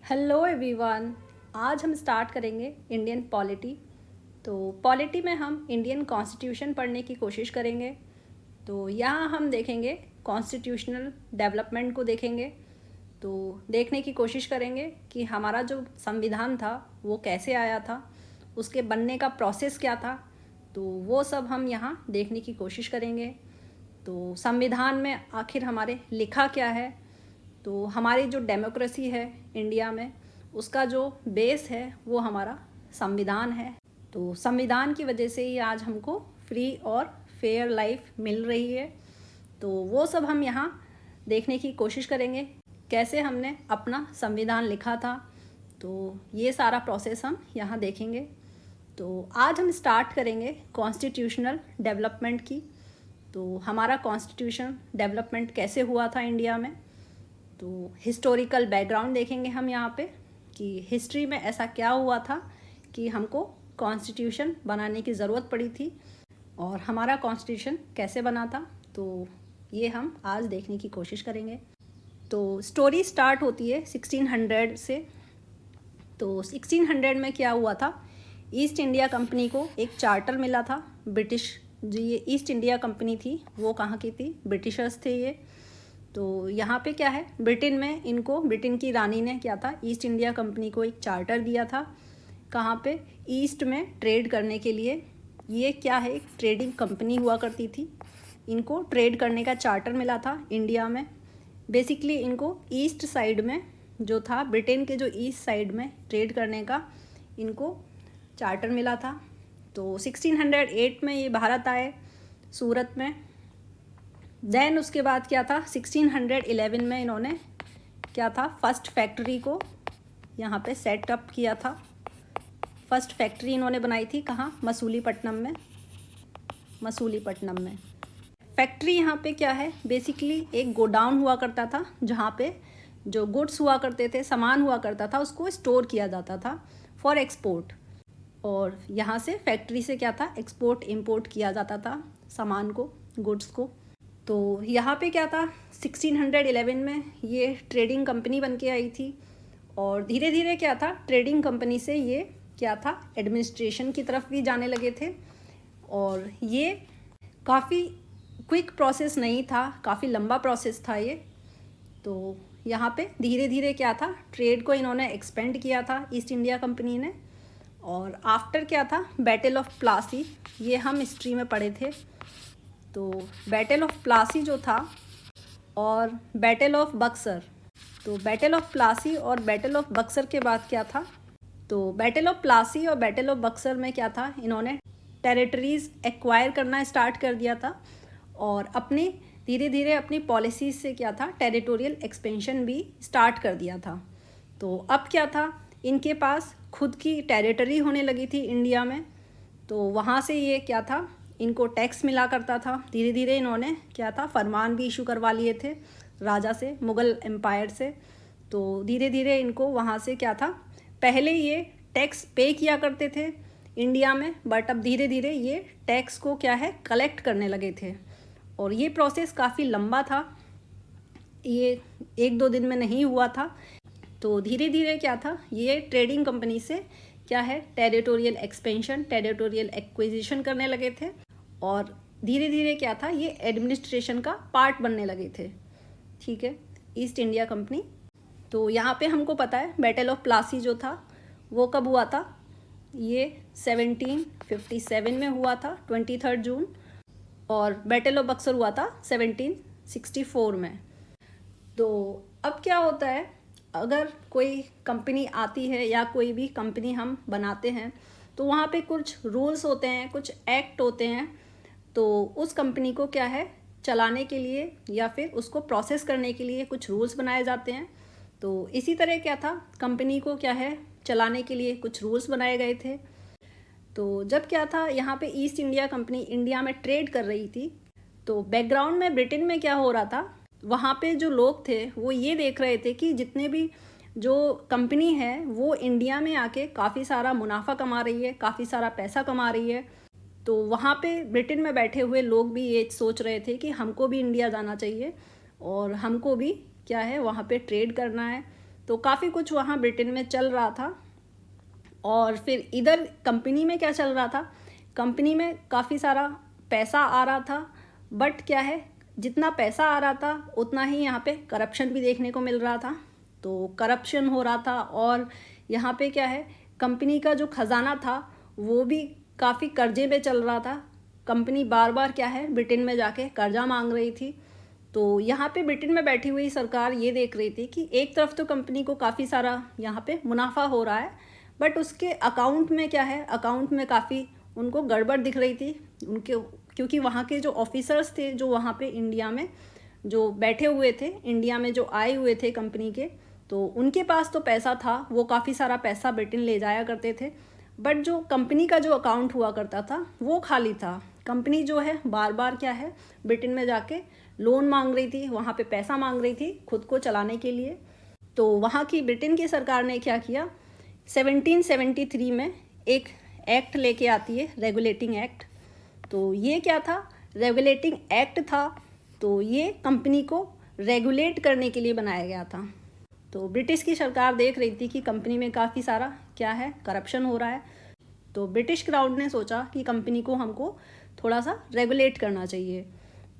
Hello everyone. आज हम start करेंगे इंडियन पॉलिटी। तो पॉलिटी में हम इंडियन कॉन्स्टिट्यूशन पढ़ने की कोशिश करेंगे। तो यहाँ हम देखेंगे कॉन्स्टिट्यूशनल डेवलपमेंट को देखेंगे। तो देखने की कोशिश करेंगे कि हमारा जो संविधान था वो कैसे आया था, उसके बनने का प्रोसेस क्या था। तो वो सब हम यहाँ देखने की कोशिश करेंगे। तो संविधान में आखिर हमारे लिखा क्या है, तो हमारी जो डेमोक्रेसी है इंडिया में उसका जो बेस है वो हमारा संविधान है। तो संविधान की वजह से ही आज हमको फ्री और फेयर लाइफ मिल रही है। तो वो सब हम यहाँ देखने की कोशिश करेंगे, कैसे हमने अपना संविधान लिखा था। तो ये सारा प्रोसेस हम यहाँ देखेंगे। तो आज हम स्टार्ट करेंगे कॉन्स्टिट्यूशनल डेवलपमेंट की। तो हमारा कॉन्स्टिट्यूशन डेवलपमेंट कैसे हुआ था इंडिया में, तो हिस्टोरिकल बैकग्राउंड देखेंगे हम यहाँ पे कि हिस्ट्री में ऐसा क्या हुआ था कि हमको कॉन्स्टिट्यूशन बनाने की ज़रूरत पड़ी थी और हमारा कॉन्स्टिट्यूशन कैसे बना था। तो ये हम आज देखने की कोशिश करेंगे। तो स्टोरी स्टार्ट होती है 1600 से। तो 1600 में क्या हुआ था, ईस्ट इंडिया कंपनी को एक चार्टर मिला था। ब्रिटिश जो ये ईस्ट इंडिया कंपनी थी वो कहाँ की थी, ब्रिटिशर्स थे ये। तो यहाँ पे क्या है, ब्रिटेन की रानी ने क्या था, ईस्ट इंडिया कंपनी को एक चार्टर दिया था। कहाँ पे, ईस्ट में ट्रेड करने के लिए। ये क्या है, एक ट्रेडिंग कंपनी हुआ करती थी। इनको ट्रेड करने का चार्टर मिला था इंडिया में। बेसिकली इनको ईस्ट साइड में जो था, ब्रिटेन के जो ईस्ट साइड में ट्रेड करने का इनको चार्टर मिला था। तो 1608 में ये भारत आए सूरत में। देन उसके बाद क्या था, 1611 में इन्होंने क्या था, फर्स्ट फैक्ट्री को यहाँ पे सेटअप किया था। फर्स्ट फैक्ट्री इन्होंने बनाई थी कहाँ, मसूलीपट्टनम में। फैक्ट्री यहाँ पे क्या है, बेसिकली एक गोडाउन हुआ करता था जहाँ पे जो गुड्स हुआ करते थे, सामान हुआ करता था, उसको स्टोर किया जाता था फॉर एक्सपोर्ट। और यहाँ से फैक्ट्री से क्या था, एक्सपोर्ट इंपोर्ट किया जाता था सामान को, गुड्स को। तो यहाँ पे क्या था, 1611 में ये ट्रेडिंग कंपनी बन के आई थी। और धीरे धीरे क्या था, ट्रेडिंग कंपनी से ये क्या था, एडमिनिस्ट्रेशन की तरफ भी जाने लगे थे। और ये काफ़ी क्विक प्रोसेस नहीं था, काफ़ी लंबा प्रोसेस था ये। तो यहाँ पे धीरे धीरे क्या था, ट्रेड को इन्होंने एक्सपेंड किया था ईस्ट इंडिया कंपनी ने। और आफ्टर क्या था, बैटल ऑफ प्लासी, ये हम हिस्ट्री में पढ़े थे। तो बैटल ऑफ प्लासी जो था और बैटल ऑफ बक्सर, तो बैटल ऑफ प्लासी और बैटल ऑफ बक्सर के बाद क्या था, तो बैटल ऑफ प्लासी और बैटल ऑफ बक्सर में क्या था, इन्होंने टेरिटरीज़ एक्वायर करना स्टार्ट कर दिया था। और अपने धीरे धीरे अपनी पॉलिसीज़ से क्या था, टेरिटोरियल एक्सपेंशन भी स्टार्ट कर दिया था। तो अब क्या था, इनके पास खुद की टेरिटरी होने लगी थी इंडिया में। तो वहाँ से ये क्या था, इनको टैक्स मिला करता था। धीरे धीरे इन्होंने क्या था, फरमान भी इशू करवा लिए थे राजा से, मुग़ल एम्पायर से। तो धीरे धीरे इनको वहाँ से क्या था, पहले ये टैक्स पे किया करते थे इंडिया में, बट अब धीरे धीरे ये टैक्स को क्या है, कलेक्ट करने लगे थे। और ये प्रोसेस काफ़ी लंबा था, ये एक दो दिन में नहीं हुआ था। तो धीरे धीरे क्या था, ये ट्रेडिंग कंपनी से क्या है, टेरिटोरियल एक्सपेंशन, टेरिटोरियल एक्विजिशन करने लगे थे। और धीरे धीरे क्या था, ये एडमिनिस्ट्रेशन का पार्ट बनने लगे थे। ठीक है, ईस्ट इंडिया कंपनी। तो यहाँ पे हमको पता है बैटल ऑफ प्लासी जो था वो कब हुआ था, ये 1757 में हुआ था, 23 जून। और बैटल ऑफ बक्सर हुआ था 1764 में। तो अब क्या होता है, अगर कोई कंपनी आती है या कोई भी कंपनी हम बनाते हैं तो वहाँ पे कुछ रूल्स होते हैं, कुछ एक्ट होते हैं। तो उस कंपनी को क्या है, चलाने के लिए या फिर उसको प्रोसेस करने के लिए कुछ रूल्स बनाए जाते हैं। तो इसी तरह क्या था, कंपनी को क्या है, चलाने के लिए कुछ रूल्स बनाए गए थे। तो जब क्या था, यहाँ पे ईस्ट इंडिया कंपनी इंडिया में ट्रेड कर रही थी, तो बैकग्राउंड में ब्रिटेन में क्या हो रहा था, वहाँ पे जो लोग थे वो ये देख रहे थे कि जितने भी जो कंपनी है वो इंडिया में आके काफ़ी सारा मुनाफा कमा रही है, काफ़ी सारा पैसा कमा रही है। तो वहाँ पे ब्रिटेन में बैठे हुए लोग भी ये सोच रहे थे कि हमको भी इंडिया जाना चाहिए और हमको भी क्या है, वहाँ पे ट्रेड करना है। तो काफ़ी कुछ वहाँ ब्रिटेन में चल रहा था। और फिर इधर कंपनी में क्या चल रहा था, कंपनी में काफ़ी सारा पैसा आ रहा था, बट क्या है, जितना पैसा आ रहा था उतना ही यहाँ पे करप्शन भी देखने को मिल रहा था। तो करप्शन हो रहा था, और यहाँ पे क्या है, कंपनी का जो खजाना था वो भी काफ़ी कर्जे में चल रहा था। कंपनी बार बार क्या है, ब्रिटेन में जाके कर्जा मांग रही थी। तो यहाँ पे ब्रिटेन में बैठी हुई सरकार ये देख रही थी कि एक तरफ तो कंपनी को काफ़ी सारा यहाँ पे मुनाफा हो रहा है, बट उसके अकाउंट में क्या है, अकाउंट में काफ़ी उनको गड़बड़ दिख रही थी उनके, क्योंकि वहाँ के जो ऑफिसर्स थे जो वहाँ पे इंडिया में जो बैठे हुए थे, इंडिया में जो आए हुए थे कंपनी के, तो उनके पास तो पैसा था, वो काफ़ी सारा पैसा ब्रिटेन ले जाया करते थे, बट जो कंपनी का जो अकाउंट हुआ करता था वो खाली था। कंपनी जो है बार बार क्या है, ब्रिटेन में जाके लोन मांग रही थी, वहाँ पे पैसा मांग रही थी खुद को चलाने के लिए। तो वहाँ की ब्रिटेन की सरकार ने क्या किया, 1773 में एक एक्ट लेके आती है, रेगुलेटिंग एक्ट। तो ये क्या था, रेगुलेटिंग एक्ट था। तो ये कंपनी को रेगुलेट करने के लिए बनाया गया था। तो ब्रिटिश की सरकार देख रही थी कि कंपनी में काफ़ी सारा क्या है, करप्शन हो रहा है। तो ब्रिटिश क्राउन ने सोचा कि कंपनी को हमको थोड़ा सा रेगुलेट करना चाहिए।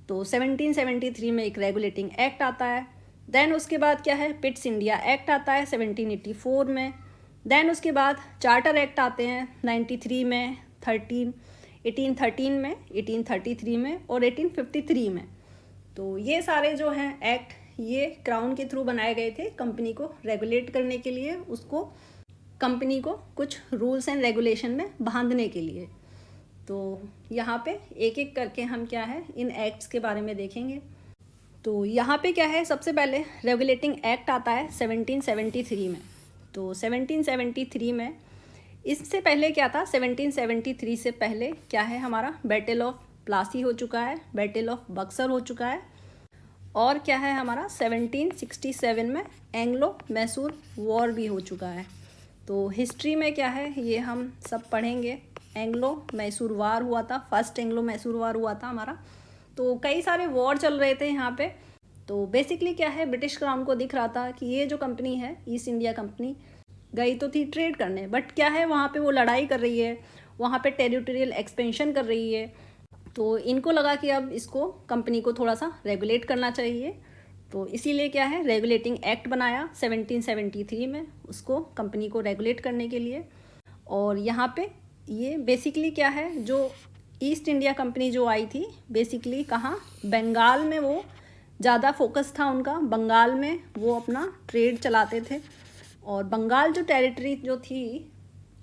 तो 1773 में एक रेगुलेटिंग एक्ट आता है। देन उसके बाद क्या है, पिट्स इंडिया एक्ट आता है 1784 में। देन उसके बाद चार्टर एक्ट आते हैं 93 में, 1813 में, 1833 में और 1853 में। तो ये सारे जो हैं एक्ट, ये क्राउन के थ्रू बनाए गए थे कंपनी को रेगुलेट करने के लिए, उसको कंपनी को कुछ रूल्स एंड रेगुलेशन में बांधने के लिए। तो यहाँ पे एक एक करके हम क्या है, इन एक्ट्स के बारे में देखेंगे। तो यहाँ पे क्या है, सबसे पहले रेगुलेटिंग एक्ट आता है 1773 में। तो 1773 में, इससे पहले क्या था, 1773 से पहले क्या है, हमारा बैटल ऑफ प्लासी हो चुका है, बैटल ऑफ बक्सर हो चुका है, और क्या है हमारा 1767 में एंग्लो मैसूर वॉर भी हो चुका है। तो हिस्ट्री में क्या है, ये हम सब पढ़ेंगे। एंग्लो मैसूर वार हुआ था, फर्स्ट एंग्लो मैसूर वार हुआ था हमारा। तो कई सारे वॉर चल रहे थे यहाँ पे। तो बेसिकली क्या है, ब्रिटिश क्राउन को दिख रहा था कि ये जो कंपनी है, ईस्ट इंडिया कंपनी, गई तो थी ट्रेड करने, बट क्या है, वहाँ पे वो लड़ाई कर रही है, वहाँ पे टेरिटोरियल एक्सपेंशन कर रही है। तो इनको लगा कि अब इसको, कंपनी को थोड़ा सा रेगुलेट करना चाहिए। तो इसीलिए क्या है, रेगुलेटिंग एक्ट बनाया 1773 में, उसको कंपनी को रेगुलेट करने के लिए। और यहाँ पे ये बेसिकली क्या है, जो ईस्ट इंडिया कंपनी जो आई थी, बेसिकली कहाँ, बंगाल में वो ज़्यादा फोकस था उनका, बंगाल में वो अपना ट्रेड चलाते थे। और बंगाल जो टेरिटरी जो थी,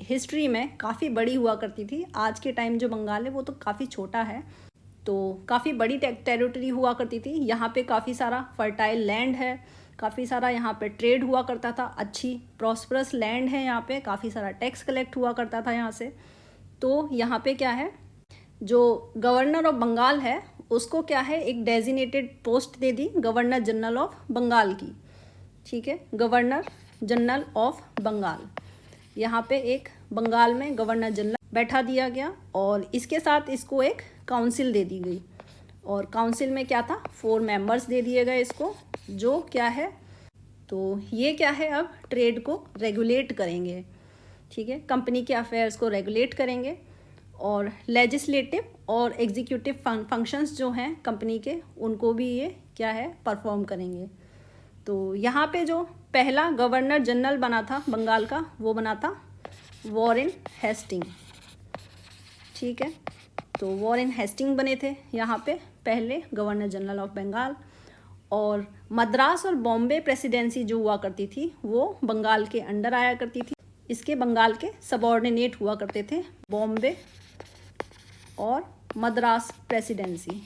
हिस्ट्री में काफ़ी बड़ी हुआ करती थी। आज के टाइम जो बंगाल है वो तो काफ़ी छोटा है, तो काफ़ी बड़ी टेरिटरी हुआ करती थी। यहाँ पे काफ़ी सारा फर्टाइल लैंड है, काफ़ी सारा यहाँ पे ट्रेड हुआ करता था, अच्छी प्रॉस्परस लैंड है यहाँ पे, काफ़ी सारा टैक्स कलेक्ट हुआ करता था यहाँ से। तो यहाँ पे क्या है, जो गवर्नर ऑफ बंगाल है उसको क्या है, एक डेजिनेटेड पोस्ट दे दी गवर्नर जनरल ऑफ बंगाल की। ठीक है, गवर्नर जनरल ऑफ बंगाल, यहाँ पे एक बंगाल में गवर्नर जनरल बैठा दिया गया, और इसके साथ इसको एक काउंसिल दे दी गई। और काउंसिल में क्या था, 4 मेंबर्स दे दिए गए इसको, जो क्या है, तो ये क्या है, अब ट्रेड को रेगुलेट करेंगे। ठीक है, कंपनी के अफेयर्स को रेगुलेट करेंगे, और लेजिस्लेटिव और एग्जीक्यूटिव फंक्शंस जो हैं कंपनी के, उनको भी ये क्या है, परफॉर्म करेंगे। तो यहाँ पे जो पहला गवर्नर जनरल बना था बंगाल का, वो बना था वॉरेन हेस्टिंग। ठीक है, तो वॉरेन हेस्टिंग बने थे यहाँ पे पहले गवर्नर जनरल ऑफ बंगाल। और मद्रास और बॉम्बे प्रेसिडेंसी जो हुआ करती थी, वो बंगाल के अंडर आया करती थी। इसके बंगाल के सबऑर्डिनेट हुआ करते थे बॉम्बे और मद्रास प्रेसिडेंसी।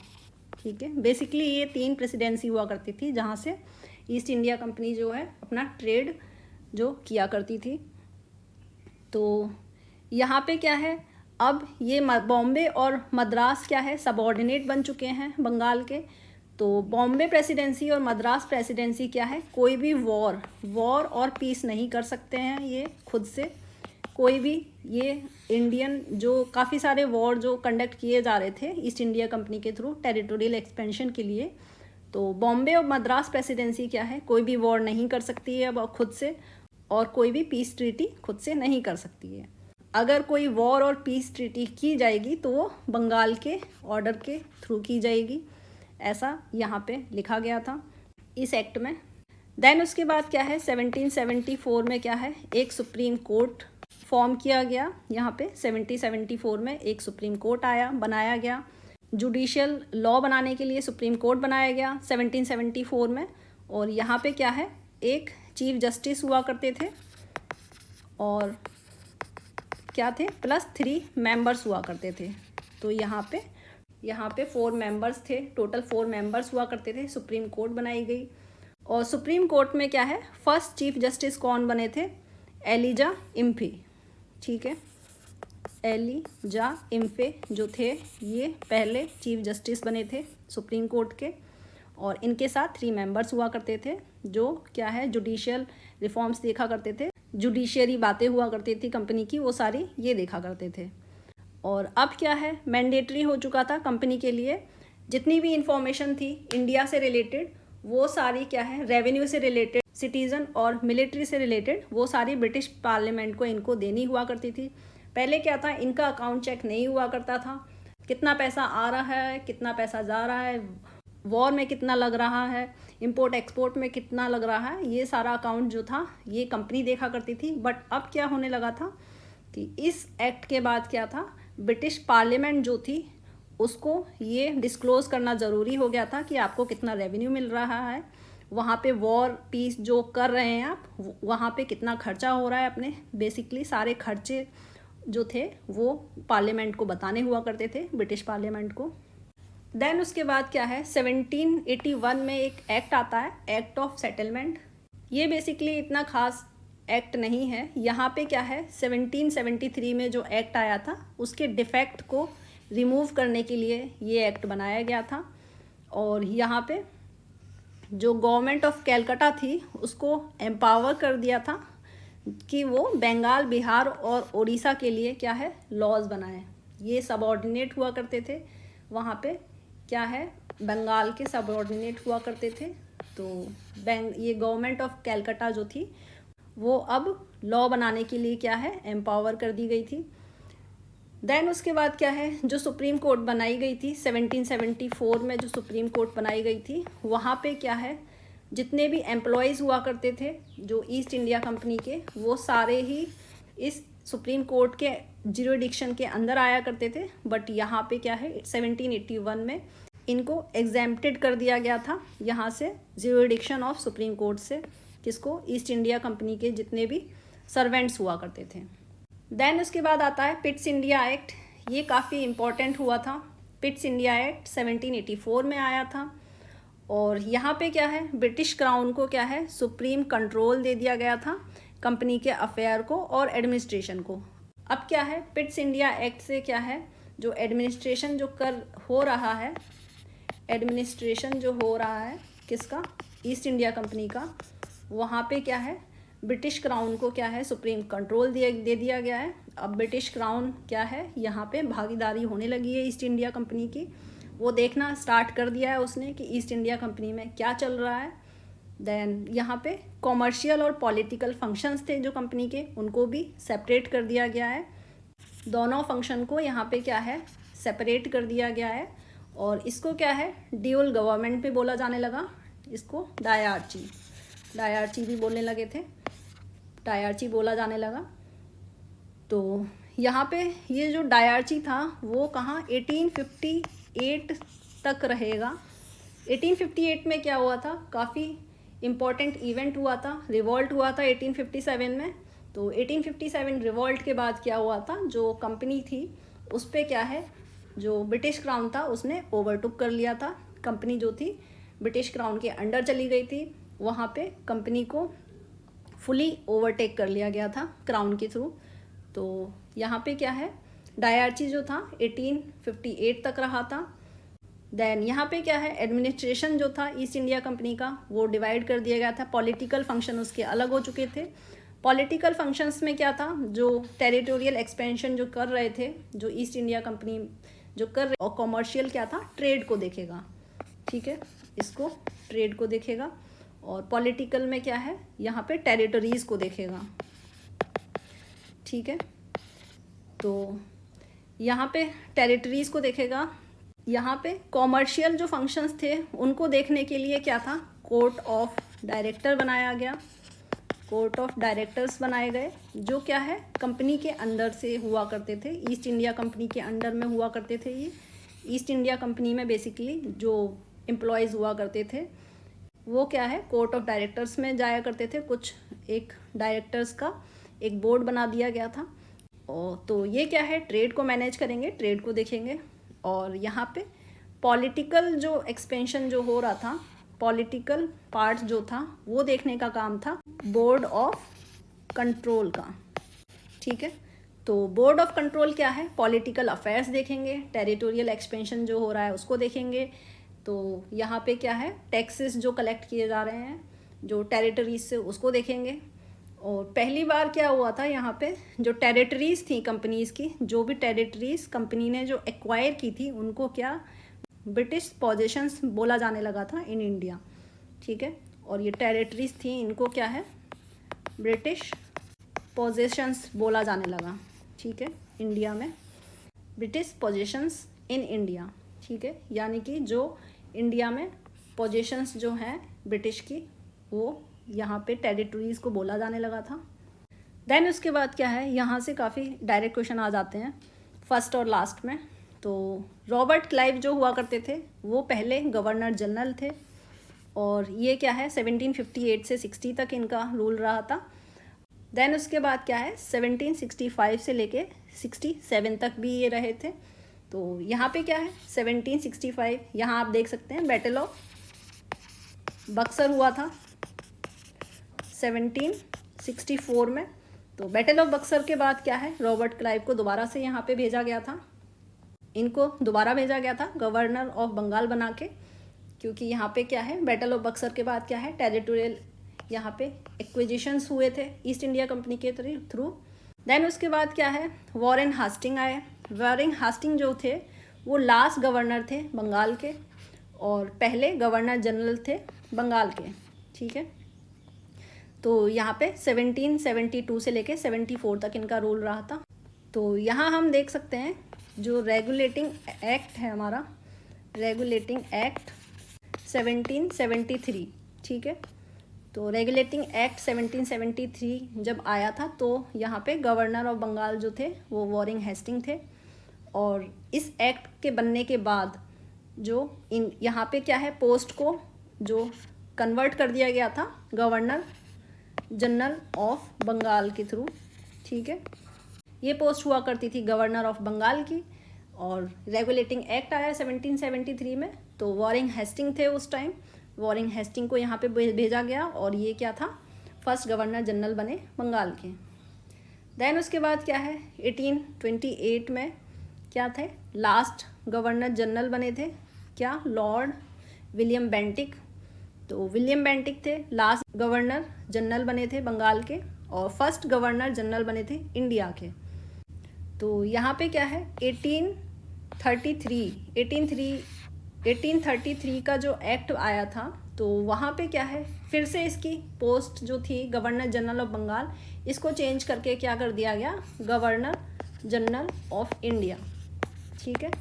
ठीक है, बेसिकली ये 3 प्रेसिडेंसी हुआ करती थी जहाँ से ईस्ट इंडिया कंपनी जो है अपना ट्रेड जो किया करती थी। तो यहाँ पे क्या है, अब ये बॉम्बे और मद्रास क्या है, सबऑर्डिनेट बन चुके हैं बंगाल के। तो बॉम्बे प्रेसिडेंसी और मद्रास प्रेसिडेंसी क्या है, कोई भी वॉर और पीस नहीं कर सकते हैं ये खुद से। कोई भी ये इंडियन जो काफ़ी सारे वॉर जो कंडक्ट किए जा रहे थे ईस्ट इंडिया कंपनी के थ्रू टेरिटोरियल एक्सपेंशन के लिए, तो बॉम्बे और मद्रास प्रेसिडेंसी क्या है, कोई भी वॉर नहीं कर सकती है अब खुद से, और कोई भी पीस ट्रीटी खुद से नहीं कर सकती है। अगर कोई वॉर और पीस ट्रीटी की जाएगी तो वो बंगाल के ऑर्डर के थ्रू की जाएगी, ऐसा यहाँ पे लिखा गया था इस एक्ट में। देन उसके बाद क्या है, 1774 में क्या है, एक सुप्रीम कोर्ट फॉर्म किया गया। यहाँ पे 1774 में एक सुप्रीम कोर्ट बनाया गया। जुडिशियल लॉ बनाने के लिए सुप्रीम कोर्ट बनाया गया 1774 में। और यहाँ पे क्या है, एक चीफ जस्टिस हुआ करते थे और क्या थे, +3 मेंबर्स हुआ करते थे। तो यहाँ पे 4 मेंबर्स थे, टोटल 4 मेंबर्स हुआ करते थे। सुप्रीम कोर्ट बनाई गई। और सुप्रीम कोर्ट में क्या है, फर्स्ट चीफ जस्टिस कौन बने थे, एलिजा इम्फे। ठीक है, एलिजा इम्फे जो थे ये पहले चीफ जस्टिस बने थे सुप्रीम कोर्ट के। और इनके साथ 3 मेंबर्स हुआ करते थे जो क्या है, जुडिशियल रिफॉर्म्स देखा करते थे, जुडिशियरी बातें हुआ करती थी कंपनी की, वो सारी ये देखा करते थे। और अब क्या है, मैंडेटरी हो चुका था कंपनी के लिए, जितनी भी इंफॉर्मेशन थी इंडिया से रिलेटेड वो सारी क्या है, रेवेन्यू से रिलेटेड, सिटीज़न और मिलिट्री से रिलेटेड, वो सारी ब्रिटिश पार्लियामेंट को इनको देनी हुआ करती थी। पहले क्या था, इनका अकाउंट चेक नहीं हुआ करता था, कितना पैसा आ रहा है, कितना पैसा जा रहा है, वॉर में कितना लग रहा है, इंपोर्ट एक्सपोर्ट में कितना लग रहा है, ये सारा अकाउंट जो था ये कंपनी देखा करती थी। बट अब क्या होने लगा था कि इस एक्ट के बाद क्या था, ब्रिटिश पार्लियामेंट जो थी उसको ये डिस्क्लोज़ करना ज़रूरी हो गया था कि आपको कितना रेवेन्यू मिल रहा है, वहाँ पे वॉर पीस जो कर रहे हैं आप, वहाँ पे कितना खर्चा हो रहा है, अपने बेसिकली सारे खर्चे जो थे वो पार्लियामेंट को बताने हुआ करते थे, ब्रिटिश पार्लियामेंट को। देन उसके बाद क्या है, 1781 में एक एक्ट आता है, एक्ट ऑफ सेटलमेंट। ये बेसिकली इतना खास एक्ट नहीं है। यहाँ पे क्या है, 1773 में जो एक्ट आया था उसके डिफेक्ट को रिमूव करने के लिए ये एक्ट बनाया गया था। और यहाँ पे जो गवर्नमेंट ऑफ कैलकाटा थी उसको एम्पावर कर दिया था कि वो बंगाल, बिहार और उड़ीसा के लिए क्या है, लॉज बनाए। ये सबऑर्डिनेट हुआ करते थे, वहाँ पे क्या है, बंगाल के सबऑर्डिनेट हुआ करते थे। तो ये गवर्नमेंट ऑफ कैलकाटा जो थी वो अब लॉ बनाने के लिए क्या है, एम्पावर कर दी गई थी। देन उसके बाद क्या है, जो सुप्रीम कोर्ट बनाई गई थी 1774 में, जो सुप्रीम कोर्ट बनाई गई थी वहाँ पे क्या है, जितने भी एम्प्लॉयज़ हुआ करते थे जो ईस्ट इंडिया कंपनी के, वो सारे ही इस सुप्रीम कोर्ट के ज्यूरिडिक्शन के अंदर आया करते थे। बट यहाँ पे क्या है, 1781 में इनको एग्जेम्प्टेड कर दिया गया था यहाँ से, ज्यूरिडिक्शन ऑफ सुप्रीम कोर्ट से, किसको, ईस्ट इंडिया कंपनी के जितने भी सर्वेंट्स हुआ करते थे। देन उसके बाद आता है पिट्स इंडिया एक्ट। ये काफ़ी इम्पोर्टेंट हुआ था। पिट्स इंडिया एक्ट 1784 में आया था। और यहाँ पे क्या है, ब्रिटिश क्राउन को क्या है, सुप्रीम कंट्रोल दे दिया गया था कंपनी के अफेयर को और एडमिनिस्ट्रेशन को। अब क्या है, पिट्स इंडिया एक्ट से क्या है, जो एडमिनिस्ट्रेशन जो हो रहा है, एडमिनिस्ट्रेशन जो हो रहा है किसका, ईस्ट इंडिया कंपनी का, वहाँ पे क्या है, ब्रिटिश क्राउन को क्या है, सुप्रीम कंट्रोल दे दिया गया है। अब ब्रिटिश क्राउन क्या है, यहाँ पे भागीदारी होने लगी है ईस्ट इंडिया कंपनी की, वो देखना स्टार्ट कर दिया है उसने कि ईस्ट इंडिया कंपनी में क्या चल रहा है। देन यहाँ पे कॉमर्शियल और पॉलिटिकल फंक्शंस थे जो कंपनी के, उनको भी सेपरेट कर दिया गया है। दोनों फंक्शन को यहाँ पे क्या है, सेपरेट कर दिया गया है। और इसको क्या है, ड्यूल गवर्नमेंट में बोला जाने लगा, इसको डायरची भी बोलने लगे थे, डायरची बोला जाने लगा। तो यहाँ पे ये जो डायरची था वो कहाँ, 1858 तक रहेगा। 1858 में क्या हुआ था, काफ़ी इम्पॉर्टेंट इवेंट हुआ था, रिवॉल्ट हुआ था 1857 में। तो 1857 रिवॉल्ट के बाद क्या हुआ था, जो कंपनी थी उस पर क्या है, जो ब्रिटिश क्राउन था उसने ओवरटुक कर लिया था। कंपनी जो थी ब्रिटिश क्राउन के अंडर चली गई थी, वहाँ पे कंपनी को फुली ओवरटेक कर लिया गया था क्राउन के थ्रू। तो यहाँ पे क्या है, डायरची जो था 1858 तक रहा था। देन यहाँ पे क्या है, एडमिनिस्ट्रेशन जो था ईस्ट इंडिया कंपनी का वो डिवाइड कर दिया गया था। पॉलिटिकल फंक्शन उसके अलग हो चुके थे। पॉलिटिकल फंक्शंस में क्या था, जो टेरिटोरियल एक्सपेंशन जो कर रहे थे, जो ईस्ट इंडिया कंपनी जो कर रहे, और कॉमर्शियल क्या था, ट्रेड को देखेगा, ठीक है। इसको ट्रेड को देखेगा, और पॉलिटिकल में क्या है, यहाँ पे टेरिटरीज़ को देखेगा। ठीक है, तो यहाँ पे टेरिटरीज़ को देखेगा। यहाँ पे कॉमर्शियल जो फंक्शंस थे उनको देखने के लिए क्या था, कोर्ट ऑफ डायरेक्टर बनाया गया, कोर्ट ऑफ डायरेक्टर्स बनाए गए, जो क्या है कंपनी के अंदर से हुआ करते थे, ईस्ट इंडिया कंपनी के अंडर में हुआ करते थे। ये ईस्ट इंडिया कंपनी में बेसिकली जो एम्प्लॉयज़ हुआ करते थे वो क्या है कोर्ट ऑफ डायरेक्टर्स में जाया करते थे। कुछ एक डायरेक्टर्स का एक बोर्ड बना दिया गया था, और तो ये क्या है ट्रेड को मैनेज करेंगे, ट्रेड को देखेंगे। और यहाँ पे पॉलिटिकल जो एक्सपेंशन जो हो रहा था, पॉलिटिकल पार्ट जो था वो देखने का काम था बोर्ड ऑफ कंट्रोल का। ठीक है, तो बोर्ड ऑफ कंट्रोल क्या है, पॉलिटिकल अफेयर्स देखेंगे, टेरिटोरियल एक्सपेंशन जो हो रहा है उसको देखेंगे। तो यहाँ पे क्या है टैक्सेस जो कलेक्ट किए जा रहे हैं जो टेरिटरीज से, उसको देखेंगे। और पहली बार क्या हुआ था, यहाँ पे जो टेरिटरीज़ थी कंपनीज़ की, जो भी टेरिटरीज़ कंपनी ने जो एक्वायर की थी उनको क्या ब्रिटिश पोजेशंस बोला जाने लगा था इन इंडिया। ठीक है, और ये टेरिटरीज़ थी इनको क्या है ब्रिटिश पोजेशंस बोला जाने लगा। ठीक है, इंडिया में ब्रिटिश पोजेशंस इन इंडिया। ठीक है, यानी कि जो इंडिया में पोजेशंस जो हैं ब्रिटिश की वो यहाँ पे टेरिटरीज़ को बोला जाने लगा था। देन उसके बाद क्या है, यहाँ से काफ़ी डायरेक्ट क्वेश्चन आ जाते हैं फर्स्ट और लास्ट में। तो रॉबर्ट क्लाइव जो हुआ करते थे वो पहले गवर्नर जनरल थे, और ये क्या है 1758 से 60 तक इनका रूल रहा था। देन उसके बाद क्या है 1765 से लेके 67 तक भी ये रहे थे। तो यहाँ पे क्या है 1765, यहाँ आप देख सकते हैं बैटल ऑफ बक्सर हुआ था 1764 में। तो बैटल ऑफ बक्सर के बाद क्या है रॉबर्ट क्लाइव को दोबारा से यहाँ पे भेजा गया था, इनको दोबारा भेजा गया था गवर्नर ऑफ बंगाल बना के, क्योंकि यहाँ पे क्या है बैटल ऑफ बक्सर के बाद क्या है टेरिटोरियल यहाँ पे एक्विजिशंस हुए थे ईस्ट इंडिया कंपनी के थ्रू। देन उसके बाद क्या है वॉरेन हास्टिंग आए। वॉरेन हास्टिंग जो थे वो लास्ट गवर्नर थे बंगाल के, और पहले गवर्नर जनरल थे बंगाल के। ठीक है, तो यहाँ पे 1772 से लेके 74 तक इनका रूल रहा था। तो यहाँ हम देख सकते हैं जो रेगुलेटिंग एक्ट है हमारा, रेगुलेटिंग एक्ट 1773। ठीक है, तो रेगुलेटिंग एक्ट 1773 जब आया था तो यहाँ पे गवर्नर ऑफ बंगाल जो थे वो वॉरेन हेस्टिंग थे, और इस एक्ट के बनने के बाद जो इन यहाँ पे क्या है पोस्ट को जो कन्वर्ट कर दिया गया था गवर्नर जनरल ऑफ बंगाल के थ्रू। ठीक है, ये पोस्ट हुआ करती थी गवर्नर ऑफ बंगाल की, और रेगुलेटिंग एक्ट आया 1773 में। तो वॉरेन हेस्टिंग थे उस टाइम, वॉरेन हेस्टिंग को यहाँ पे भेजा गया, और ये क्या था फर्स्ट गवर्नर जनरल बने बंगाल के। देन उसके बाद क्या है 1828 में क्या थे लास्ट गवर्नर जनरल बने थे क्या लॉर्ड विलियम बेंटिक। तो विलियम बेंटिक थे लास्ट गवर्नर जनरल बने थे बंगाल के, और फर्स्ट गवर्नर जनरल बने थे इंडिया के। तो यहाँ पे क्या है 1833 का जो एक्ट आया था, तो वहाँ पे क्या है फिर से इसकी पोस्ट जो थी गवर्नर जनरल ऑफ बंगाल, इसको चेंज करके क्या कर दिया गया गवर्नर जनरल ऑफ इंडिया। ठीक है,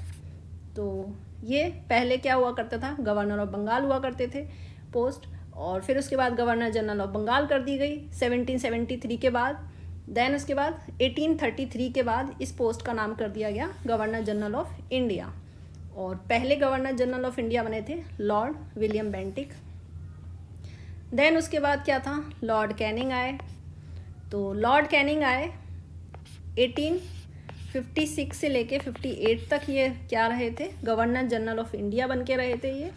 तो ये पहले क्या हुआ करता था गवर्नर ऑफ बंगाल हुआ करते थे पोस्ट, और फिर उसके बाद गवर्नर जनरल ऑफ बंगाल कर दी गई 1773 के बाद। देन उसके बाद 1833 के बाद इस पोस्ट का नाम कर दिया गया गवर्नर जनरल ऑफ इंडिया, और पहले गवर्नर जनरल ऑफ इंडिया बने थे लॉर्ड विलियम बेंटिक। देन उसके बाद क्या था लॉर्ड कैनिंग आए। तो लॉर्ड कैनिंग आए 1856 से लेके 58 तक ये क्या रहे थे गवर्नर जनरल ऑफ इंडिया बन के रहे थे ये,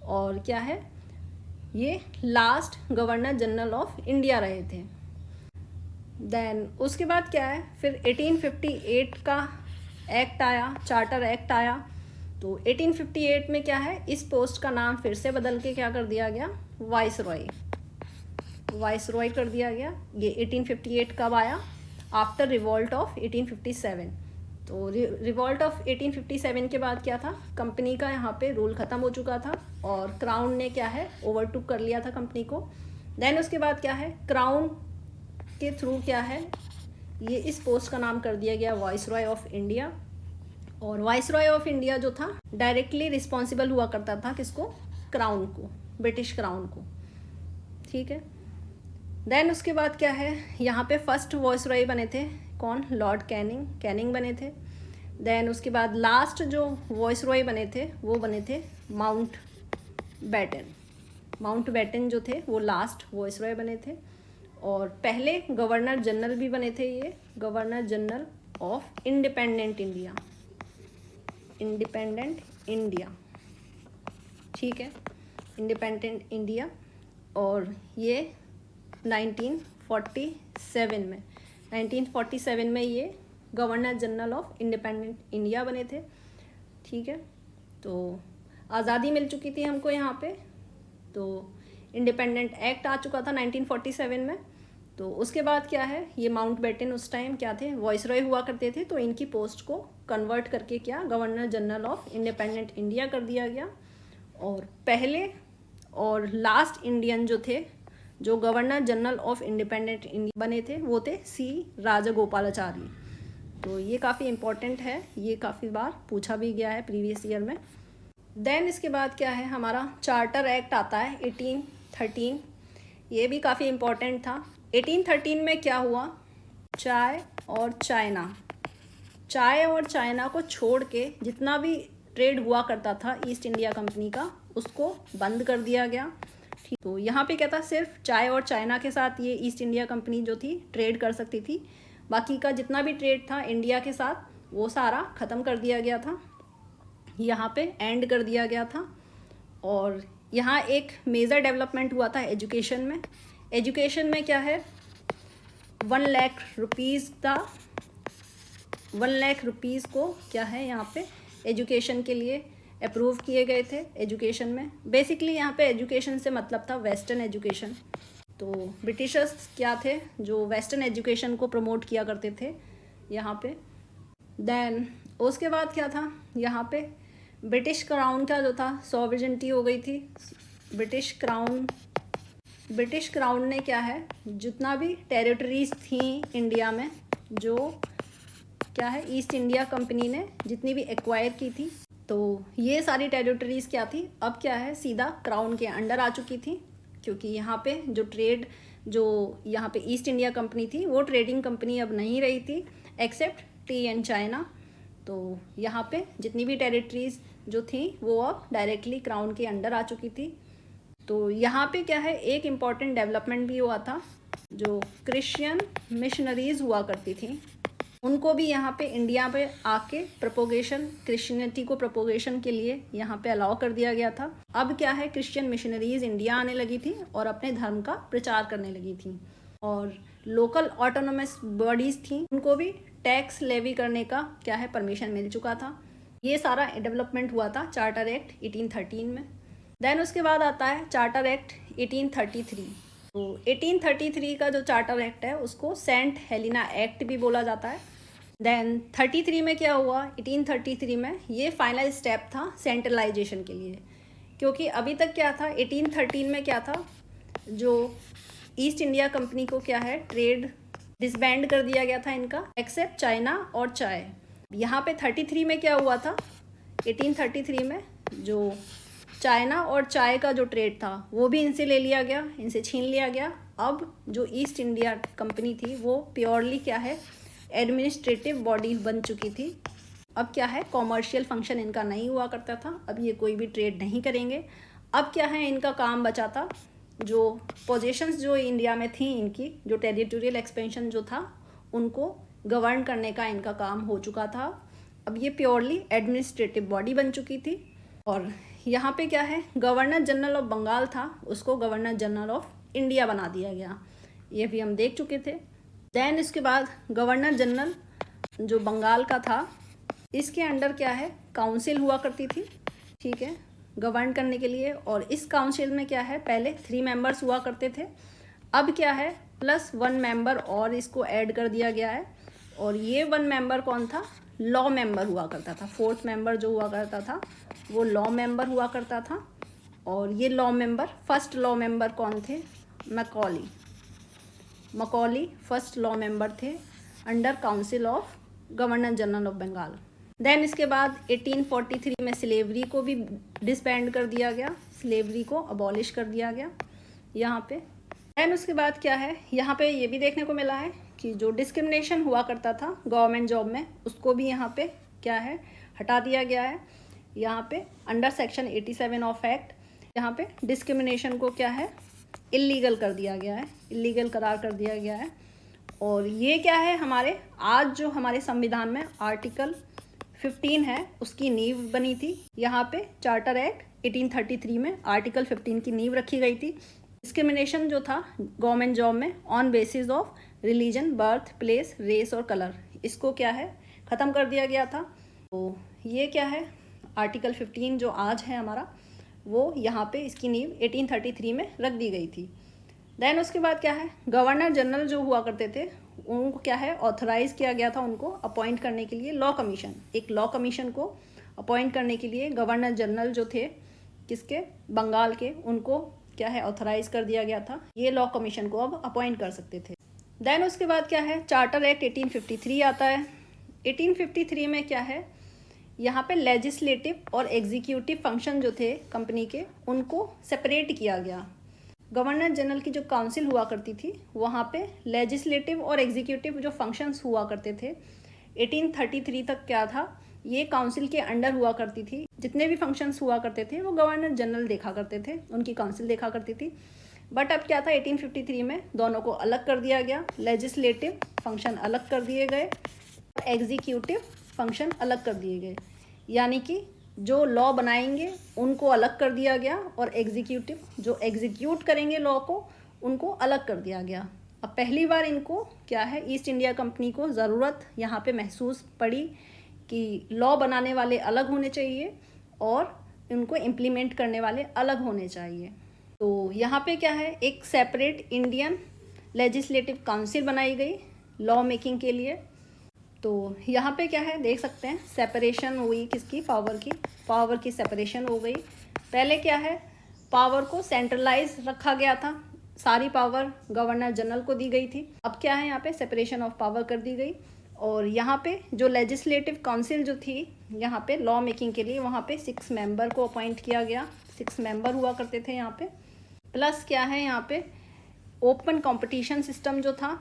और क्या है ये last governor general of India रहे थे। देन उसके बाद क्या है फिर 1858 का एक्ट आया, चार्टर एक्ट आया। तो 1858 में क्या है इस पोस्ट का नाम फिर से बदल के क्या कर दिया गया वाइसरॉय कर दिया गया। ये 1858 कब आया आफ्टर रिवॉल्ट ऑफ 1857। तो रिवॉल्ट ऑफ 1857 के बाद क्या था, कंपनी का यहाँ पे रूल ख़त्म हो चुका था और क्राउन ने क्या है ओवरटूक कर लिया था कंपनी को। देन उसके बाद क्या है, क्राउन के थ्रू क्या है, ये इस पोस्ट का नाम कर दिया गया वाइसरॉय ऑफ इंडिया। और वाइसरॉय ऑफ इंडिया जो था डायरेक्टली रिस्पॉन्सिबल हुआ करता था किसको, क्राउन को, ब्रिटिश क्राउन को, ठीक है। देन उसके बाद क्या है, यहाँ पे फर्स्ट वाइसरॉय बने थे कौन, लॉर्ड कैनिंग बने थे। देन उसके बाद लास्ट जो वाइसरॉय बने थे वो बने थे माउंट बैटन जो थे वो लास्ट वाइसरॉय बने थे। और पहले गवर्नर जनरल भी बने थे, ये governor general of independent India, ठीक है, इंडिपेंडेंट इंडिया। और ये 1947 में ये governor general of independent India बने थे, ठीक है। तो आज़ादी मिल चुकी थी हमको यहाँ पे, तो इंडिपेंडेंट एक्ट आ चुका था 1947 में। तो उसके बाद क्या है, ये माउंट बैटन उस टाइम क्या थे, वाइसरॉय हुआ करते थे, तो इनकी पोस्ट को कन्वर्ट करके क्या governor general of independent India कर दिया गया। और पहले और लास्ट इंडियन जो थे, जो governor general of independent India बने थे, वो थे सी राजगोपालाचारी। तो ये काफ़ी इम्पोर्टेंट है, ये काफ़ी बार पूछा भी गया है प्रीवियस ईयर में। देन इसके बाद क्या है, हमारा चार्टर एक्ट आता है 1813, ये भी काफ़ी इम्पोर्टेंट था। 1813 में क्या हुआ, चाय और चाइना को छोड़ के जितना भी ट्रेड हुआ करता था ईस्ट इंडिया कंपनी का, उसको बंद कर दिया गया। तो यहाँ पे क्या था, सिर्फ चाय और चाइना के साथ ये ईस्ट इंडिया कंपनी जो थी ट्रेड कर सकती थी, बाकी का जितना भी ट्रेड था इंडिया के साथ वो सारा ख़त्म कर दिया गया था, यहाँ पे एंड कर दिया गया था। और यहाँ एक मेजर डेवलपमेंट हुआ था एजुकेशन में क्या है, 1 लाख रुपीज़ था, 1 लाख रुपीज़ को क्या है यहाँ पे एजुकेशन के लिए अप्रूव किए गए थे। एजुकेशन में बेसिकली यहाँ पे एजुकेशन से मतलब था वेस्टर्न एजुकेशन। तो ब्रिटिशर्स क्या थे जो वेस्टर्न एजुकेशन को प्रमोट किया करते थे यहाँ पे। देन उसके बाद क्या था, यहाँ पे ब्रिटिश क्राउन का जो था सॉवरेनिटी हो गई थी। ब्रिटिश क्राउन ने क्या है, जितना भी टेरिटरीज थी इंडिया में, जो क्या है ईस्ट इंडिया कंपनी ने जितनी भी एक्वायर की थी, तो ये सारी टेरिटरीज क्या थी, अब क्या है सीधा क्राउन के अंडर आ चुकी थी। क्योंकि यहाँ पे जो यहाँ पे ईस्ट इंडिया कंपनी थी वो ट्रेडिंग कंपनी अब नहीं रही थी एक्सेप्ट टी एंड चाइना। तो यहाँ पे जितनी भी टेरिटरीज जो थी वो अब डायरेक्टली क्राउन के अंडर आ चुकी थी। तो यहाँ पे क्या है, एक इम्पॉर्टेंट डेवलपमेंट भी हुआ था, जो क्रिश्चियन मिशनरीज हुआ करती थी उनको भी यहाँ पे इंडिया पे आके क्रिश्चियनिटी को प्रोपोगेशन के लिए यहाँ पे अलाउ कर दिया गया था। अब क्या है, क्रिश्चियन मिशनरीज इंडिया आने लगी थी और अपने धर्म का प्रचार करने लगी थी। और लोकल ऑटोनोमस बॉडीज़ थी, उनको भी टैक्स लेवी करने का क्या है परमिशन मिल चुका था। ये सारा डेवलपमेंट हुआ था चार्टर एक्ट 1813 में। देन उसके बाद आता है चार्टर एक्ट 1833। तो 1833 का जो चार्टर एक्ट है उसको सेंट हेलिना एक्ट भी बोला जाता है। देन 33 में क्या हुआ, 1833 में ये फाइनल स्टेप था सेंट्रलाइजेशन के लिए। क्योंकि अभी तक क्या था, 1813 में क्या था, जो ईस्ट इंडिया कंपनी को क्या है ट्रेड डिसबैंड कर दिया गया था इनका, एक्सेप्ट चाइना और चाय। यहाँ पे 33 में क्या हुआ था, 1833 में जो चाइना और चाय का जो ट्रेड था वो भी इनसे ले लिया गया, इनसे छीन लिया गया। अब जो ईस्ट इंडिया कंपनी थी वो प्योरली क्या है एडमिनिस्ट्रेटिव बॉडी बन चुकी थी। अब क्या है, कॉमर्शियल फंक्शन इनका नहीं हुआ करता था, अब ये कोई भी ट्रेड नहीं करेंगे। अब क्या है, इनका काम बचा था, जो पोजीशंस जो इंडिया में थी इनकी, जो टेरिटोरियल एक्सपेंशन जो था उनको गवर्न करने का इनका काम हो चुका था। अब ये प्योरली एडमिनिस्ट्रेटिव बॉडी बन चुकी थी। और यहाँ पे क्या है, गवर्नर जनरल ऑफ बंगाल था, उसको गवर्नर जनरल ऑफ इंडिया बना दिया गया, ये भी हम देख चुके थे। देन इसके बाद गवर्नर जनरल जो बंगाल का था, इसके अंडर क्या है काउंसिल हुआ करती थी, ठीक है, गवर्न करने के लिए। और इस काउंसिल में क्या है, पहले 3 मेंबर्स हुआ करते थे, अब क्या है +1 मेंबर और इसको ऐड कर दिया गया है। और ये 1 मेंबर कौन था, लॉ मेंबर हुआ करता था। फोर्थ मेंबर जो हुआ करता था वो लॉ मेंबर हुआ करता था। और ये law member, first law member कौन थे? मकॉली फर्स्ट लॉ मेंबर थे under council of governor general of Bengal. Then इसके बाद 1843 में स्लेवरी को भी डिसबैंड कर दिया गया, स्लेवरी को अबॉलिश कर दिया गया यहाँ पे। देन उसके बाद क्या है, यहाँ पे ये भी देखने को मिला है कि जो डिस्क्रिमिनेशन हुआ करता था गवर्नमेंट जॉब में, उसको भी यहाँ पे क्या है, हटा दिया गया है। यहाँ पे अंडर सेक्शन 87 ऑफ एक्ट यहाँ पे डिस्क्रिमिनेशन को क्या है, इलीगल कर दिया गया है, इलीगल करार कर दिया गया है। और ये क्या है, हमारे आज जो हमारे संविधान में आर्टिकल 15 है उसकी नींव बनी थी। यहाँ पे चार्टर एक्ट 1833 में आर्टिकल 15 की नींव रखी गई थी। डिस्क्रिमिनेशन जो था गवर्नमेंट जॉब में on basis of religion, birth place, race और कलर, इसको क्या है, ख़त्म कर दिया गया था। तो ये क्या है, आर्टिकल 15 जो आज है हमारा, वो यहाँ पे इसकी नींव 1833 में रख दी गई थी। देन उसके बाद क्या है, गवर्नर जनरल जो हुआ करते थे उनको क्या है, ऑथराइज़ किया गया था उनको अपॉइंट करने के लिए लॉ कमीशन, एक लॉ कमीशन को अपॉइंट करने के लिए गवर्नर जनरल जो थे किसके, बंगाल के, उनको क्या है, ऑथराइज़ कर दिया गया था। ये लॉ कमीशन को अब अपॉइंट कर सकते थे। देन उसके बाद क्या है, चार्टर एक्ट 1853 आता है। 1853 में क्या है, यहाँ पे लेजिस्लेटिव और एग्जीक्यूटिव फंक्शन जो थे कंपनी के, उनको सेपरेट किया गया। गवर्नर जनरल की जो काउंसिल हुआ करती थी वहाँ पे लेजिस्लेटिव और एग्जीक्यूटिव जो फंक्शंस हुआ करते थे 1833 तक क्या था, ये काउंसिल के अंडर हुआ करती थी। जितने भी फंक्शंस हुआ करते थे वो गवर्नर जनरल देखा करते थे, उनकी काउंसिल देखा करती थी। बट अब क्या था, 1853 में दोनों को अलग कर दिया गया, लेजिस्लेटिव फंक्शन अलग कर दिए गए, एग्जीक्यूटिव फंक्शन अलग कर दिए गए। यानी कि जो लॉ बनाएंगे उनको अलग कर दिया गया और एग्जीक्यूटिव जो एग्जीक्यूट करेंगे लॉ को, उनको अलग कर दिया गया। अब पहली बार इनको क्या है, ईस्ट इंडिया कंपनी को ज़रूरत यहाँ पे महसूस पड़ी कि लॉ बनाने वाले अलग होने चाहिए और उनको इम्प्लीमेंट करने वाले अलग होने चाहिए। तो यहाँ पे क्या है, एक सेपरेट इंडियन लेजिस्लेटिव काउंसिल बनाई गई लॉ मेकिंग के लिए। तो यहाँ पे क्या है, देख सकते हैं सेपरेशन हुई किसकी, पावर की सेपरेशन हो गई। पहले क्या है, पावर को सेंट्रलाइज रखा गया था, सारी पावर गवर्नर जनरल को दी गई थी। अब क्या है, यहाँ पे सेपरेशन ऑफ पावर कर दी गई। और यहाँ पे जो लेजिस्लेटिव काउंसिल जो थी यहाँ पे लॉ मेकिंग के लिए, वहाँ पे 6 मेंबर को अपॉइंट किया गया, 6 मेंबर हुआ करते थे यहाँ पे। प्लस क्या है, यहाँ पे ओपन कंपटीशन सिस्टम जो था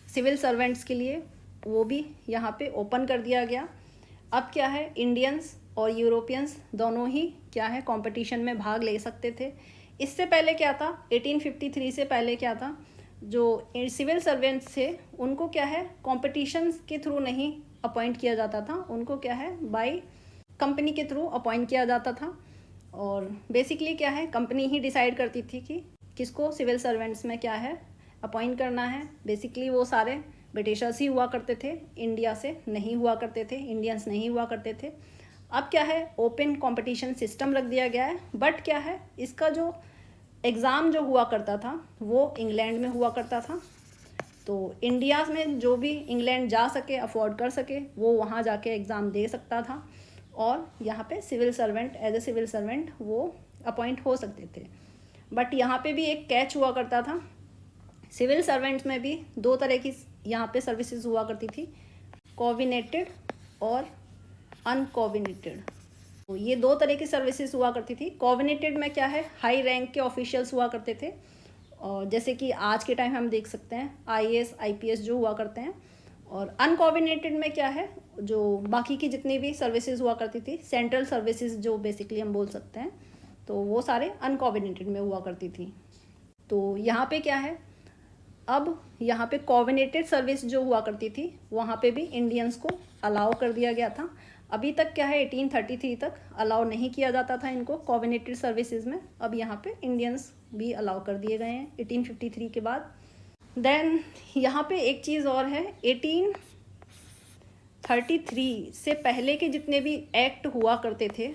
सिविल सर्वेंट्स के लिए, वो भी यहाँ पे ओपन कर दिया गया। अब क्या है, इंडियंस और यूरोपियंस दोनों ही क्या है, कंपटीशन में भाग ले सकते थे। इससे पहले क्या था, 1853 से पहले क्या था, जो सिविल सर्वेंट्स थे उनको क्या है, कंपटीशन के थ्रू नहीं अपॉइंट किया जाता था, उनको क्या है, बाय कंपनी के थ्रू अपॉइंट किया जाता था। और बेसिकली क्या है, कंपनी ही डिसाइड करती थी कि किसको सिविल सर्वेंट्स में क्या है अपॉइंट करना है। बेसिकली वो सारे ब्रिटिशर्स ही हुआ करते थे, इंडिया से नहीं हुआ करते थे, इंडियंस नहीं हुआ करते थे। अब क्या है, ओपन कंपटीशन सिस्टम रख दिया गया है। बट क्या है, इसका जो एग्ज़ाम जो हुआ करता था वो इंग्लैंड में हुआ करता था। तो इंडिया में जो भी इंग्लैंड जा सके, अफोर्ड कर सके, वो वहाँ जाके एग्ज़ाम दे सकता था और यहाँ पे civil servant, as a civil servant वो अपॉइंट हो सकते थे। बट यहाँ पे भी एक कैच हुआ करता था, सिविल सर्वेंट्स में भी 2 तरह की यहाँ पे सर्विसेज हुआ करती थी, कोविनेटेड और अनकोविनेटेड। तो ये 2 तरह की सर्विसेज हुआ करती थी। कोविनेटेड में क्या है, हाई रैंक के ऑफिशियल्स हुआ करते थे, और जैसे कि आज के टाइम हम देख सकते हैं IAS IPS जो हुआ करते हैं। और अनकोविनेटेड में क्या है, जो बाकी की जितनी भी सर्विसेज हुआ करती थी, सेंट्रल सर्विसेज जो बेसिकली हम बोल सकते हैं, तो वो सारे अनकोविनेटेड में हुआ करती थी। तो यहाँ पे क्या है, अब यहाँ पे कोविनेटेड सर्विस जो हुआ करती थी वहाँ पे भी इंडियंस को अलाउ कर दिया गया था। अभी तक क्या है, 1833 तक अलाउ नहीं किया जाता था इनको कोविनेटेड सर्विसेज में, अब यहाँ पे इंडियंस भी अलाउ कर दिए गए हैं 1853 के बाद। देन यहाँ पे एक चीज़ और है, 1833 से पहले के जितने भी एक्ट हुआ करते थे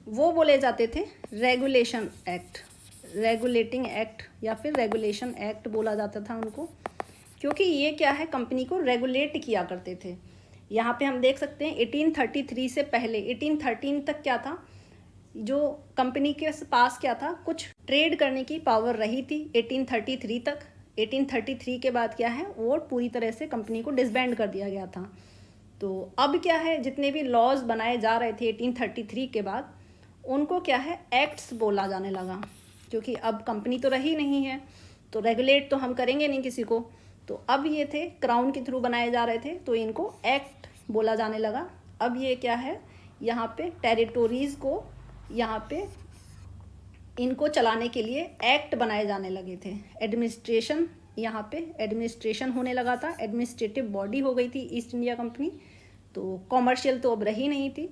वो बोले जाते थे रेगुलेशन एक्ट, रेगुलेटिंग एक्ट या फिर रेगुलेशन एक्ट बोला जाता था उनको, क्योंकि ये क्या है, कंपनी को रेगुलेट किया करते थे। यहाँ पे हम देख सकते हैं 1833 से पहले 1813 तक क्या था, जो कंपनी के पास क्या था, कुछ ट्रेड करने की पावर रही थी 1833 तक। 1833 के बाद क्या है, वो पूरी तरह से कंपनी को डिसबैंड कर दिया गया था। तो अब क्या है, जितने भी लॉज बनाए जा रहे थे 1833 के बाद, उनको क्या है, एक्ट्स बोला जाने लगा, क्योंकि अब कंपनी तो रही नहीं है, तो रेगुलेट तो हम करेंगे नहीं किसी को। तो अब ये थे क्राउन के थ्रू बनाए जा रहे थे, तो इनको एक्ट बोला जाने लगा। अब ये क्या है, यहाँ पे टेरिटोरीज़ को यहाँ पे इनको चलाने के लिए एक्ट बनाए जाने लगे थे। एडमिनिस्ट्रेशन, यहाँ पे एडमिनिस्ट्रेशन होने लगा था, एडमिनिस्ट्रेटिव बॉडी हो गई थी ईस्ट इंडिया कंपनी। तो कॉमर्शियल तो अब रही नहीं थी।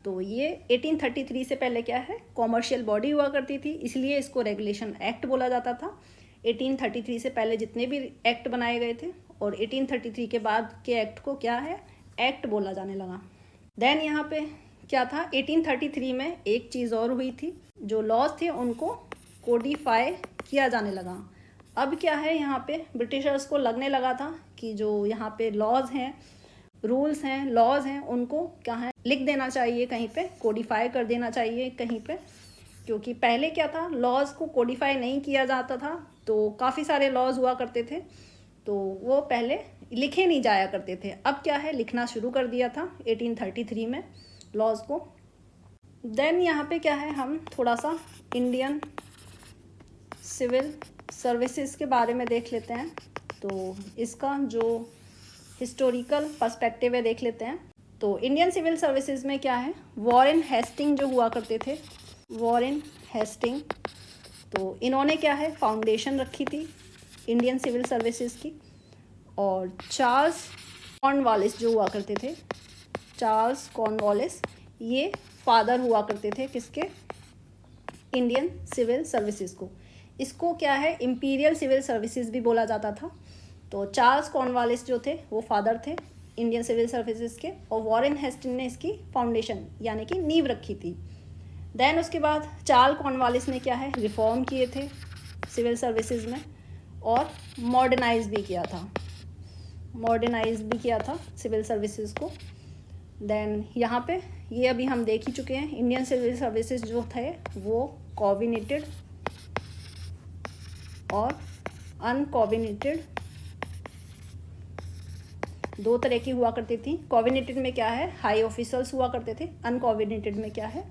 तो ये 1833 से पहले क्या है, कॉमर्शियल बॉडी हुआ करती थी, इसलिए इसको रेगुलेशन एक्ट बोला जाता था। 1833 से पहले जितने भी एक्ट बनाए गए थे, और 1833 के बाद के एक्ट को क्या है, एक्ट बोला जाने लगा। देन यहाँ पे क्या था, 1833 में एक चीज़ और हुई थी, जो लॉज थे उनको कोडिफाई किया जाने लगा। अब क्या है, यहाँ पे ब्रिटिशर्स को लगने लगा था कि जो यहाँ पे लॉज हैं, रूल्स हैं, लॉज हैं, उनको क्या है, लिख देना चाहिए कहीं पे, कोडिफाई कर देना चाहिए कहीं पे। क्योंकि पहले क्या था, लॉज को कोडिफाई नहीं किया जाता था, तो काफ़ी सारे लॉज हुआ करते थे, तो वो पहले लिखे नहीं जाया करते थे। अब क्या है, लिखना शुरू कर दिया था 1833 में लॉज को। देन यहाँ पे क्या है, हम थोड़ा सा इंडियन सिविल सर्विसेज के बारे में देख लेते हैं। तो इसका जो हिस्टोरिकल पर्सपेक्टिव है देख लेते हैं। तो इंडियन सिविल सर्विसेज में क्या है, वॉरेन हेस्टिंग जो हुआ करते थे, वॉरेन हेस्टिंग, तो इन्होंने क्या है, फाउंडेशन रखी थी इंडियन सिविल सर्विसेज की। और चार्ल्स कॉर्नवालिस जो हुआ करते थे, चार्ल्स कॉर्नवालिस, ये फादर हुआ करते थे किसके, इंडियन सिविल सर्विसेज को। इसको क्या है, इंपीरियल सिविल सर्विसेज भी बोला जाता था। तो चार्ल्स कॉर्नवालिस जो थे वो फादर थे इंडियन सिविल सर्विसेज के, और वॉरेन हेस्टिंग ने इसकी फाउंडेशन यानी कि नींव रखी थी। देन उसके बाद चार्ल्स कॉर्नवालिस ने क्या है, रिफॉर्म किए थे सिविल सर्विसेज में, और मॉडर्नाइज भी किया था, मॉडर्नाइज भी किया था सिविल सर्विसेज को। देन यहाँ पे ये अभी हम देख ही चुके हैं, इंडियन सिविल सर्विसेज जो थे वो कोऑर्डिनेटेड और अनकोऑर्डिनेटेड, दो तरह की हुआ करती थी। कोऑर्डिनेटेड में क्या है, हाई ऑफिसर्स हुआ करते थे, अनकोऑर्डिनेटेड में क्या है,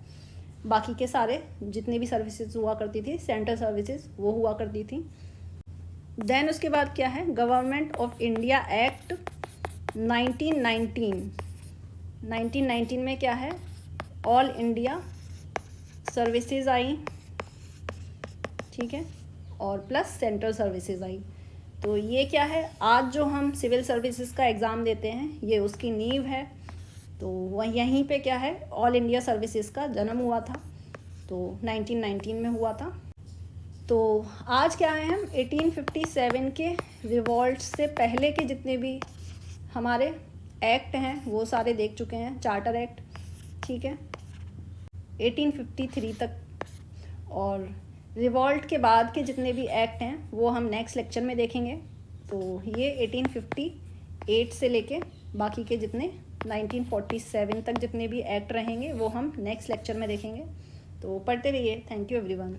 बाकी के सारे जितने भी सर्विसेज हुआ करती थी, सेंट्रल सर्विसेज, वो हुआ करती थी। देन उसके बाद क्या है, गवर्नमेंट ऑफ इंडिया एक्ट 1919, 1919 में क्या है, ऑल इंडिया सर्विसेज आई, ठीक है, और प्लस सेंट्रल सर्विसेज आई। तो ये क्या है, आज जो हम सिविल सर्विसेज का एग्ज़ाम देते हैं, ये उसकी नींव है। तो वह यहीं पे क्या है, ऑल इंडिया सर्विसेज का जन्म हुआ था, तो 1919 में हुआ था। तो आज क्या है, हम 1857 के रिवॉल्ट से पहले के जितने भी हमारे एक्ट हैं वो सारे देख चुके हैं, चार्टर एक्ट, ठीक है, 1853 तक। और रिवॉल्ट के बाद के जितने भी एक्ट हैं वो हम नेक्स्ट लेक्चर में देखेंगे। तो ये 1858 से लेके बाकी के जितने 1947 तक जितने भी एक्ट रहेंगे वो हम नेक्स्ट लेक्चर में देखेंगे। तो पढ़ते रहिए। Thank you everyone.